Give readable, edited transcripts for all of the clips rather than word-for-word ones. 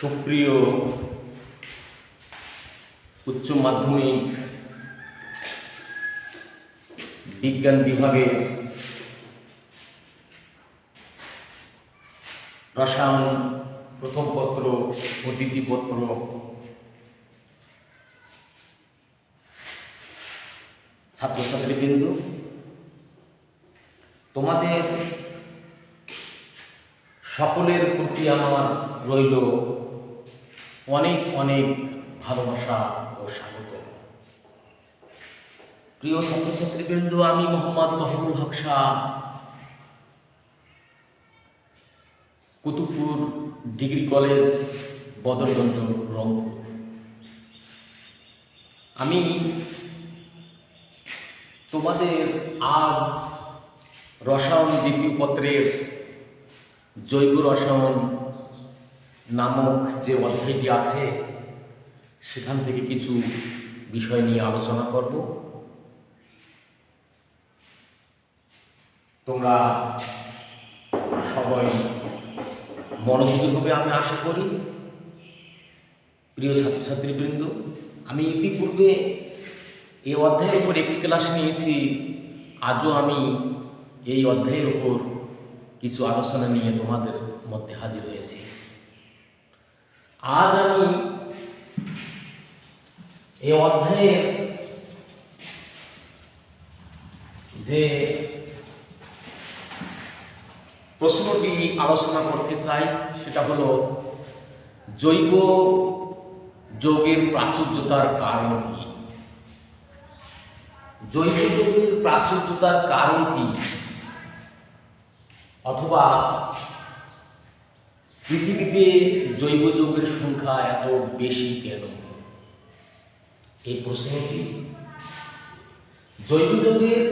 সুপ্রিয় উচ্চ মাধ্যমিক বিজ্ঞান বিভাগের রসায়ন প্রথম পত্র ও দ্বিতীয় পত্র ছাত্রছাত্রীবৃন্দ, তোমাদের সকলের প্রতি আমার রইল অনেক অনেক ভালোবাসা ও স্বাগত। প্রিয় ছাত্রছাত্রীবৃন্দ, আমি মোহাম্মদ তহরুল হক শাহ, কুতুবপুর ডিগ্রি কলেজ, বদরগঞ্জ, রংপুর। আমি তোমাদের আজ রসায়ন দ্বিতীয় পত্রের জৈব রসায়ন নামক যে অধ্যায়টি আছে সেখান থেকে কিছু বিষয় নিয়ে আলোচনা করব। তোমরা সবাই মনোযোগী হবে আমি আশা করি। প্রিয় ছাত্রছাত্রীবৃন্দ, আমি ইতিপূর্বে এই অধ্যায়ের উপর একটি ক্লাস নিয়েছি। আজও আমি এই অধ্যায়ের উপর কিছু আলোচনা নিয়ে তোমাদের মধ্যে হাজির হয়েছি। আজ আমি এই অধ্যায়ের যে প্রশ্নটি আলোচনা করতে চাই সেটা হলো জৈব যৌগের প্রাচুর্যতার কারণ কি। জৈব যৌগের প্রাচুর্যতার কারণ কি, অথবা পৃথিবীতে জৈব যৌগের সংখ্যা এত বেশি কেন, এই প্রশ্নটি। জৈব যৌগের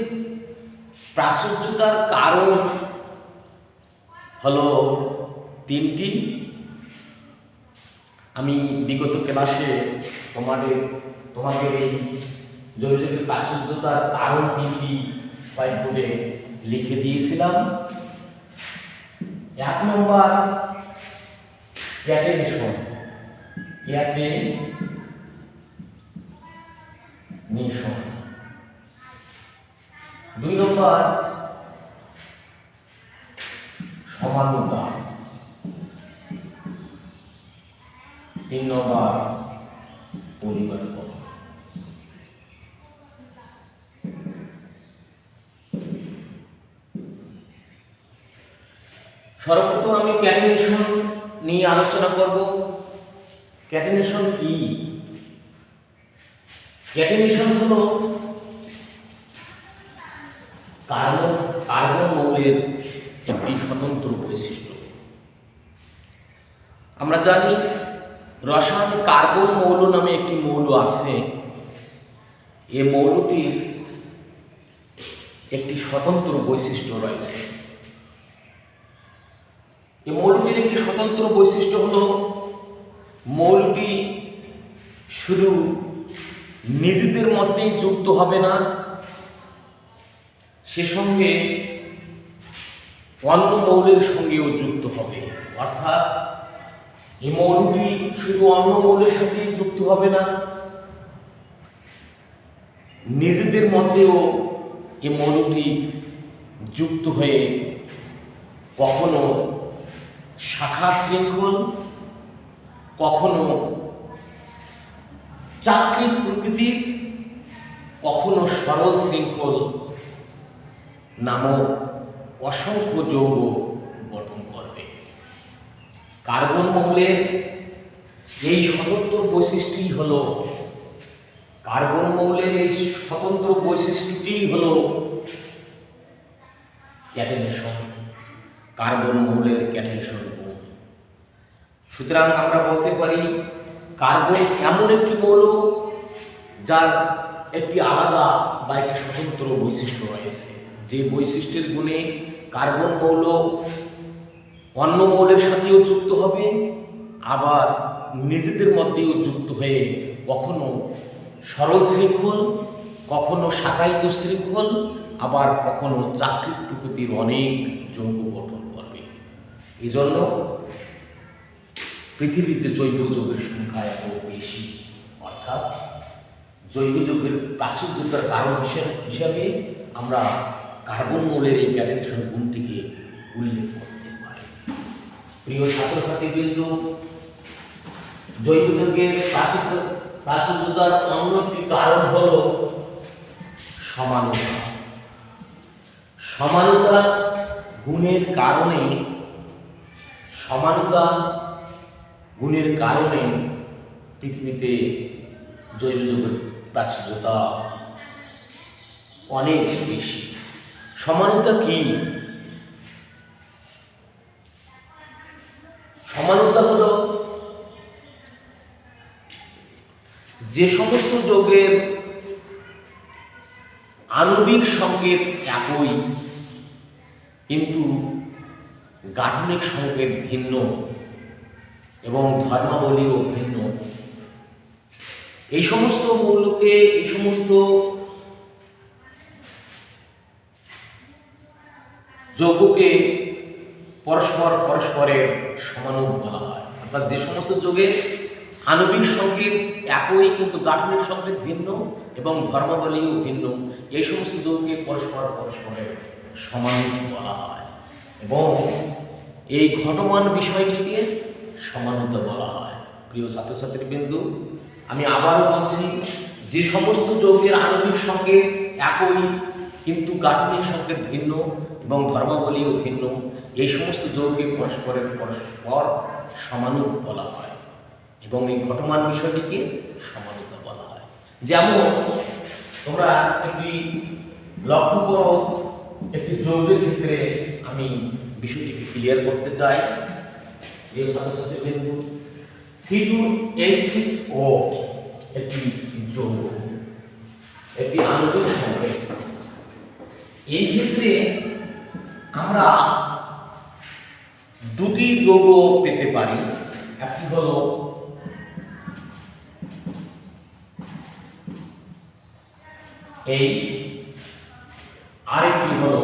প্রাচুর্যতার কারণ হলো তিনটি। আমি বিগত ক্লাসে তোমাদের এই জৈব যৌগের প্রাচুর্যতার কারণ তিনটি হোয়াইট বোর্ডে লিখে দিয়েছিলাম। 1 নম্বর ক্যাটেনেশন, 2 নম্বর সমানতা, 3 নম্বর পরিবর্তন। সর্বপ্রথম আমি ক্যাটেনেশন নিয়ে আলোচনা করব। ক্যাটেনেশন কি? ক্যাটেনেশন হলো কার্বন মৌলের একটি স্বতন্ত্র বৈশিষ্ট্য। আমরা জানি রসায়নে কার্বন মৌল নামে একটি মৌল আছে। এই মৌলটির একটি স্বতন্ত্র বৈশিষ্ট্য রয়েছে। এই মৌলটির একটি স্বতন্ত্র বৈশিষ্ট্য হলো মৌলটি শুধু নিজেদের মধ্যেই যুক্ত হবে না, সে সঙ্গে অন্য মৌলের সঙ্গেও যুক্ত হবে। অর্থাৎ এই মৌলটি শুধু অন্য মৌলের সাথে যুক্ত হবে না, নিজেদের মধ্যেও এই মৌলটি যুক্ত হয়ে কখনো শাখা শৃঙ্খল, কখনো চাকরির প্রকৃতির, কখনো সরল শৃঙ্খল নামক অসংখ্য যৌগ গঠন করবে। কার্বন মৌলের এই স্বতন্ত্র বৈশিষ্ট্যই হলো ক্যাটেনেশন, কার্বন মৌলের ক্যাটেনেশন গুণ। সুতরাং আমরা বলতে পারি কার্বন এমন একটি মৌল যার একটি আলাদা বা একটি স্বতন্ত্র বৈশিষ্ট্য রয়েছে, যে বৈশিষ্ট্যের গুণে কার্বন মৌল অন্য মৌলের সাথেও যুক্ত হবে, আবার নিজেদের মধ্যেও যুক্ত হয়ে কখনো সরল শৃঙ্খল, কখনো শাখায়িত শৃঙ্খল, আবার কখনো চাকরিক প্রকৃতির অনেক যৌগ গঠন করবে। এই জন্য পৃথিবীতে জৈব যৌগের সংখ্যা এত বেশি, অর্থাৎ জৈব যৌগের প্রাচুর্যতার কারণ হিসাবে আমরা কার্বন মৌলের এই ক্যাটায়ন গুণটিকে উল্লেখ করতে পারি। প্রিয় ছাত্রছাত্রীবৃন্দ, জৈব যৌগের প্রাচুর্যতার অন্য একটি কারণ হল সমানতা। সমানতা গুণের কারণে পৃথিবীতে জৈব যৌগের প্রাচুর্যতা অনেক বেশি। সমানতা কি? সমানতা হলো যে সমস্ত যৌগের আণবিক সংকেত একই কিন্তু গাঠনিক সংকেত ভিন্ন এবং ধর্মাবলীও ভিন্ন, এই সমস্ত যৌগকে পরস্পরের সমানুক বলা হয়। অর্থাৎ যে সমস্ত যৌগের আণবিক সংকেত একই কিন্তু গাঠনিক সংকেত ভিন্ন এবং ধর্মাবলীও ভিন্ন, এই সমস্ত যৌগকে পরস্পরের সমানুক বলা হয় এবং এই ঘটমান বিষয়টিকে সমানতা বলা হয়। প্রিয় ছাত্রছাত্রীবৃন্দ, আমি আবারও বলছি, যে সমস্ত যৌগের আণবিক সংকেত একই কিন্তু গাঠনিক সংকেত ভিন্ন এবং ধর্মাবলীও ভিন্ন, এই সমস্ত যৌগকে পরস্পর সমানুক বলা হয় এবং এই ঘটমান বিষয়টিকে সমানতা বলা হয়। যেমন তোমরা একটি লক্ষ্য করো, একটি যৌগের ক্ষেত্রে আমি বিষয়টিকে ক্লিয়ার করতে চাই। প্রিয় ছাত্রছাত্রীবৃন্দ, C2H6O একটি যৌগ, একটি আণবিক সংকেত। এই ক্ষেত্রে আমরা দুটি যৌগ পেতে পারি। একটি হলো এই, আরেকটি হলো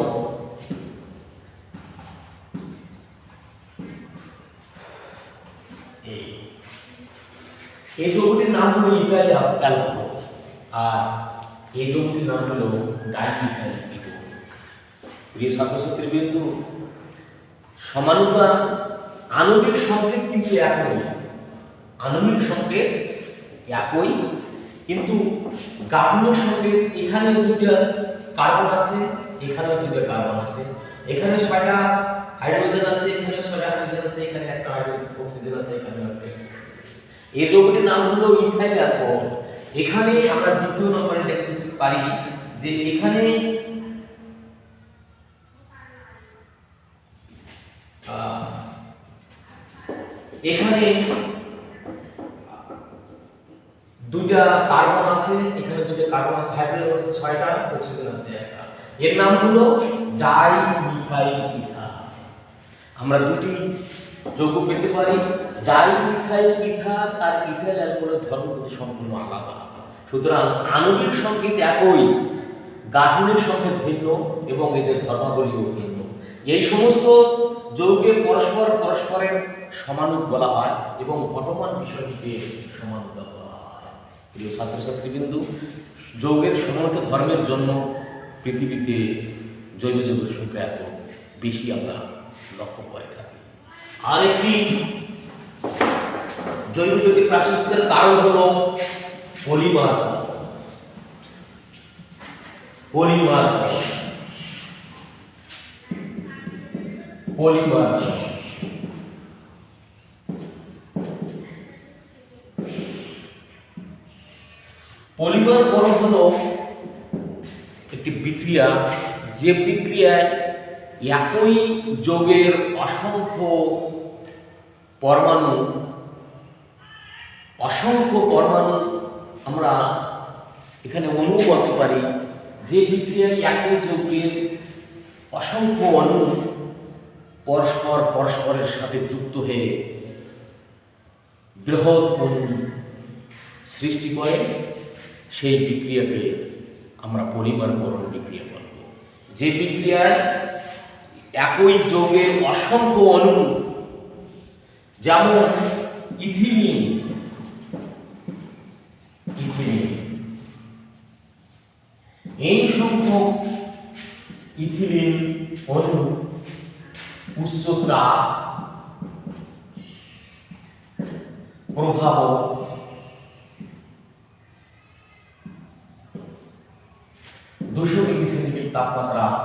এই যৌগটির নাম হলো ইথাইল অ্যালকোহল আর এই যৌগটির নাম হলো ডাইমিথাইল কিটোন। প্রিয় ছাত্রছাত্রীবৃন্দ, সমানতা আণবিক সংকেত কিন্তু একই, আণবিক সংকেত একই কিন্তু গাঠনিক সংকেত, এখানে দুইটা কার্বন আছে, এখানেও দুইটা কার্বন আছে, এখানে 6টা হাইড্রোজেন আছে, এখানে 6টা হাইড্রোজেন আছে, এখানে একটা অক্সিজেন আছে, এখানে একটা অক্সিজেন। এই যৌগটির নাম হলো ইথাইল অ্যালকোহল। এখানে আমরা দ্বিতীয় নম্বরে দেখতে পারি যে এখানে দুইটা কার্বন আছে, এখানে দুইটা কার্বন আছে, হাইড্রোজেন আছে, 6টা অক্সিজেন আছে একটা। এর নাম হলো ডাইমিথাইল ইথার। আমরা দুটি যৌগ পেতে পারি, ডাইমিথাইল ইথার আর ইথাইল অ্যালকোহলের ধর্মগতি সম্পূর্ণ আলাদা। সুতরাং আণবিক সংকেত একই, গাঠনিক সংকেত ভিন্ন এবং এদের ধর্মাবলীও ভিন্ন। এই সমস্ত যৌগে পরস্পরের সমানুক বলা হয় এবং ঘটমান বিষয়টিকে সমানুতা বলা হয়। প্রিয় ছাত্রছাত্রীবৃন্দ, যৌগের সমানতা ধর্মের জন্য পৃথিবীতে জৈব যৌগের সংখ্যা এত বেশি আমরা লক্ষ্য করে থাকি। আরেকটি জৈব যৌগের প্রাচুর্যের কারণ হল পলিমার। পলিমার পরমাণু হলো একটি বিক্রিয়া, যে বিক্রিয়ায় একই যৌগের অসংখ্য পরমাণু আমরা এখানে অণু বলতে পারি। যে বিক্রিয়ায় একই যৌগের অসংখ্য অণু পরস্পরের সাথে যুক্ত হয়ে বৃহৎ অণু সৃষ্টি করে, সেই বিক্রিয়াকে আমরা পলিমারকরণ বিক্রিয়া বলব। যে বিক্রিয়ায় একই যৌগের অসংখ্য অণু, যেমন ইথিলিন, ইথিলিন এই সংখ্যক ইথিলিন অণু উচ্চ চাপ প্রভাব 200 ডিগ্রি সেন্টিগ্রেড তাপমাত্রায়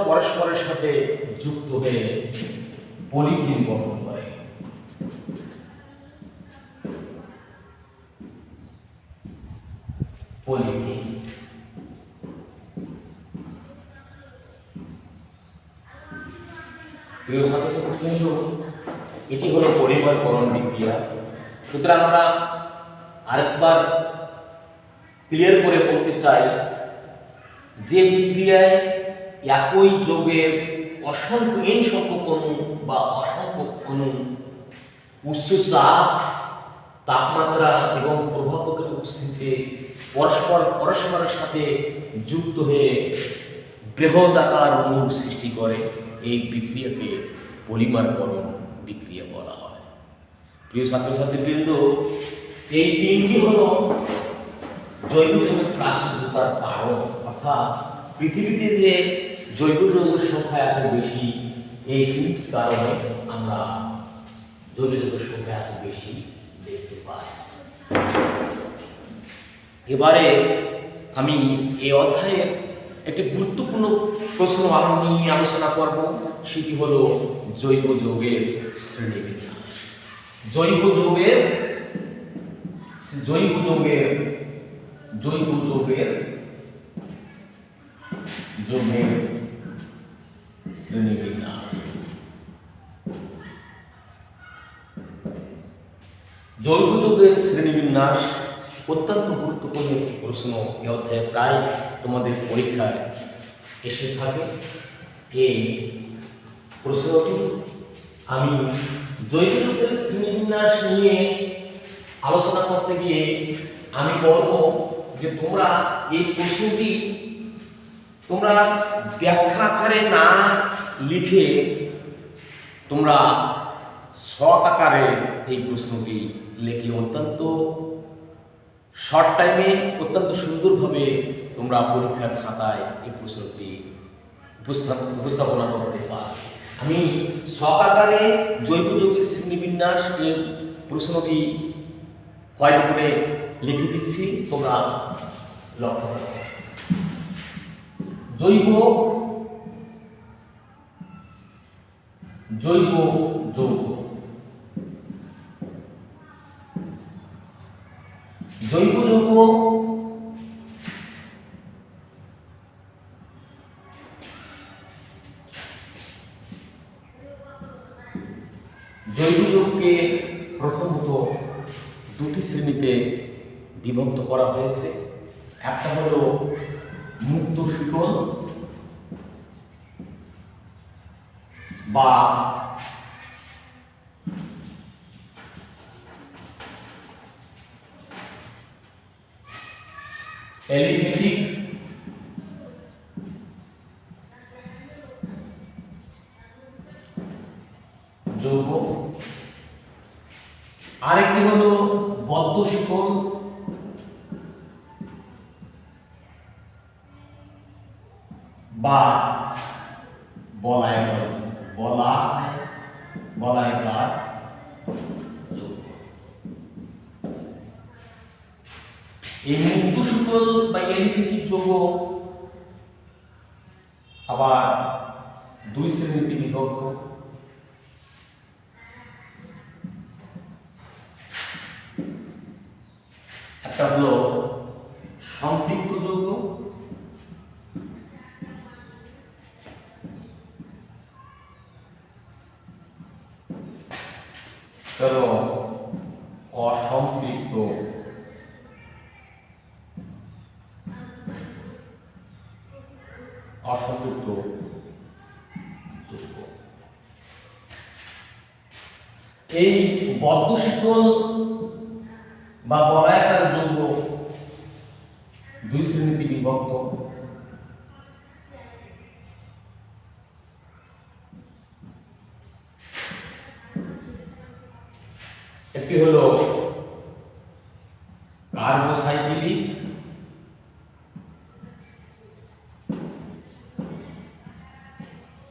পরস্পরের সাথে যুক্ত হয়ে পলিথিন গঠন করে। পলিথিন প্রিয় ছাত্রছাত্রীবৃন্দ, এটি হলো পলিমারকরণ বিক্রিয়া। সুতরাং আমরা আরেকবার ক্লিয়ার করে বলতে চাই যে বিক্রিয়ায় একই যৌগের অসংখ্য n সংখ্যক অণু বা অসংখ্য অণু উচ্চ চাপ, তাপমাত্রা এবং প্রভাবকের উপস্থিতিতে পরস্পরের সাথে যুক্ত হয়ে বৃহদাকার অণুর সৃষ্টি করে, এই বিক্রিয়াকে পলিমারকরণ বিক্রিয়া বলা হয়। প্রিয় ছাত্রছাত্রীবৃন্দ, এই তিনটি হল জৈব যৌগের প্রাসঙ্গিকতার কারণ, অর্থাৎ পৃথিবীতে যে জৈব যৌগের সংখ্যা এত বেশি, এই তিনটি কারণে আমরা জৈব যৌগের সংখ্যা এত বেশি দেখতে পাই। এবারে আমি এই অধ্যায়ের একটি গুরুত্বপূর্ণ প্রশ্ন নিয়ে আলোচনা করব, সেটি হলো জৈব যৌগের শ্রেণীবিন্যাস। জৈব যৌগের শ্রেণীবিন্যাস। জৈব যৌগের শ্রেণীবিন্যাস অত্যন্ত গুরুত্বপূর্ণ একটি প্রশ্ন। এ অধ্যায়ে প্রায় তোমাদের পরীক্ষায় এসে থাকে। এই প্রশ্নটি আমি জৈব যৌগের শ্রেণীবিন্যাস নিয়ে আলোচনা করতে গিয়ে আমি বলব যে তোমরা এই প্রশ্নটি তোমরা ব্যাখ্যা আকারে না লিখে তোমরা শর্ট আকারে এই প্রশ্নটি লিখলে অত্যন্ত শর্ট টাইমে অত্যন্ত সুন্দরভাবে তোমরা পরীক্ষার খাতায় এই প্রশ্নটি উপস্থাপনা করতে পারবে। আমি শর্ট আকারে জৈব যৌগের শ্রেণীবিন্যাস এর প্রশ্নটি হোয়াইট বোর্ডে লিখে দিচ্ছি, তোমরা লক্ষ্য করো। জৈব যৌগ জৈব যৌগ যৌগকে প্রথমত দুটি শ্রেণীতে বিভক্ত করা হয়েছে। একটা হলো মুক্ত শিকল বা এলিফ্যাটিক যৌগ, আরেকটি হলো বদ্ধ শিকল বা বলায়কার যৌগ। এই মুক্ত শিকল বা এলিফ্যাটিক যৌগ আবার দুই শ্রেণীতে বিভক্ত। একটা হলো সম্পৃক্ত যৌগ, অসম্পৃক্ত যৌগ। এই বদ্ধ শিকল বা বলায়কার যৌগ দুই শ্রেণীতে বিভক্ত। একটি হলো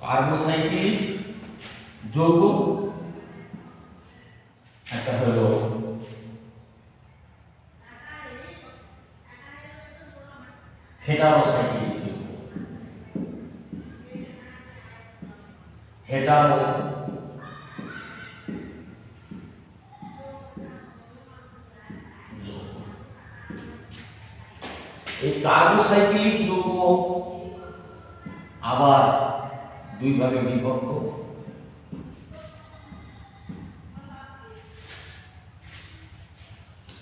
কার্বোসাইক্লিক যৌগ, একটা হলো হেটারোসাইক্লিক যৌগ। এই কার্বোসাইক্লিক যৌগ আবার দুই ভাগে বিভক্ত।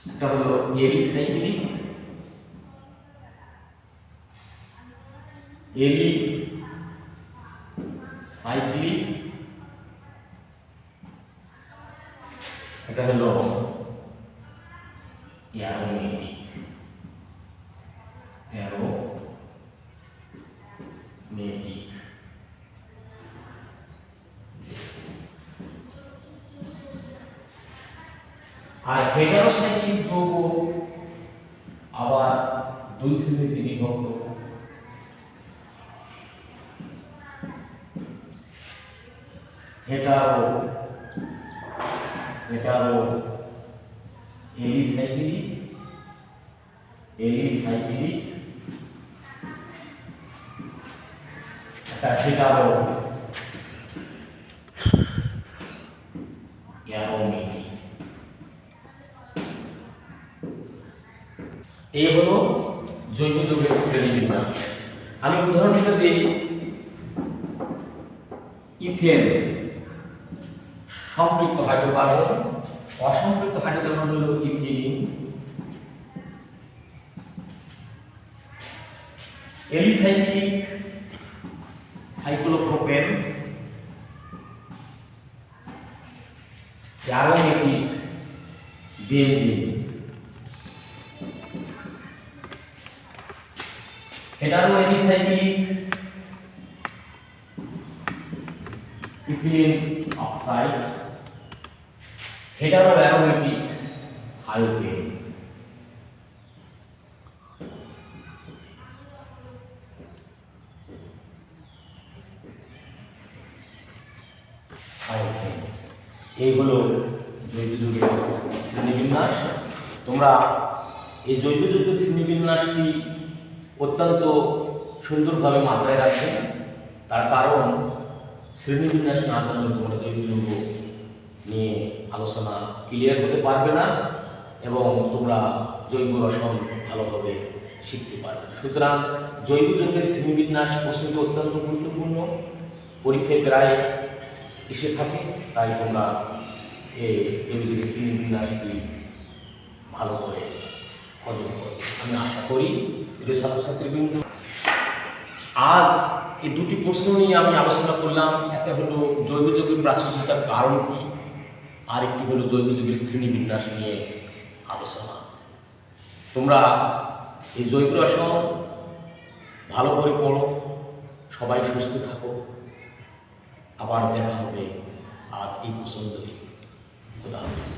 একটা হলো এলিসাইক্লিক, এটা হলো অ্যারোমেটিক। আর হেটারোসাইক্লিক যৌগ আবার দুই শ্রেণীতে বিভক্ত। হেটারো এলিসাইক্লিক, একটা হেটারো অ্যারোমেটিক। এই হলো জৈব যৌগের শ্রেণীবিন্যাস। আমি উদাহরণ হিসেবে দিই, ইথেন সম্পৃক্ত হাইড্রোকার্বন, অসম্পৃক্ত হাইড্রোকার্বন হলো ethylene. Alicyclic cyclopropane, aromatic benzene. Hetero alicyclic ethylene oxide, hetero aromatic thiophene. এই হলো জৈব যৌগের শ্রেণীবিন্যাস। তোমরা এই জৈব যৌগের শ্রেণীবিন্যাসটি অত্যন্ত সুন্দরভাবে মাথায় রাখবে, তার কারণ শ্রেণীবিন্যাস না জানলে তোমরা জৈব যৌগ নিয়ে আলোচনা ক্লিয়ার হতে পারবে না এবং তোমরা জৈব রসায়ন ভালোভাবে শিখতে পারবে না। সুতরাং জৈব যৌগের শ্রেণীবিন্যাস প্রশ্নটি অত্যন্ত গুরুত্বপূর্ণ, পরীক্ষায় প্রায় এসে থাকে। তাই তোমরা এই জৈব যৌগের শ্রেণীবিন্যাসটি ভালো করে হজম করবে আমি আশা করি। প্রিয় ছাত্রছাত্রীবৃন্দ, আজ এই দুটি প্রশ্ন নিয়ে আমি আলোচনা করলাম। একটা হলো জৈব যৌগের প্রাসঙ্গিকতার কারণ কি, আর একটি হলো জৈব যৌগের শ্রেণীবিন্যাস নিয়ে আলোচনা। তোমরা এই জৈব রসায়ন ভালো করে পড়ো, সবাই সুস্থ থাকো। আবার দেখা হবে আজ এই পছন্দই। খোদা হাফেজ।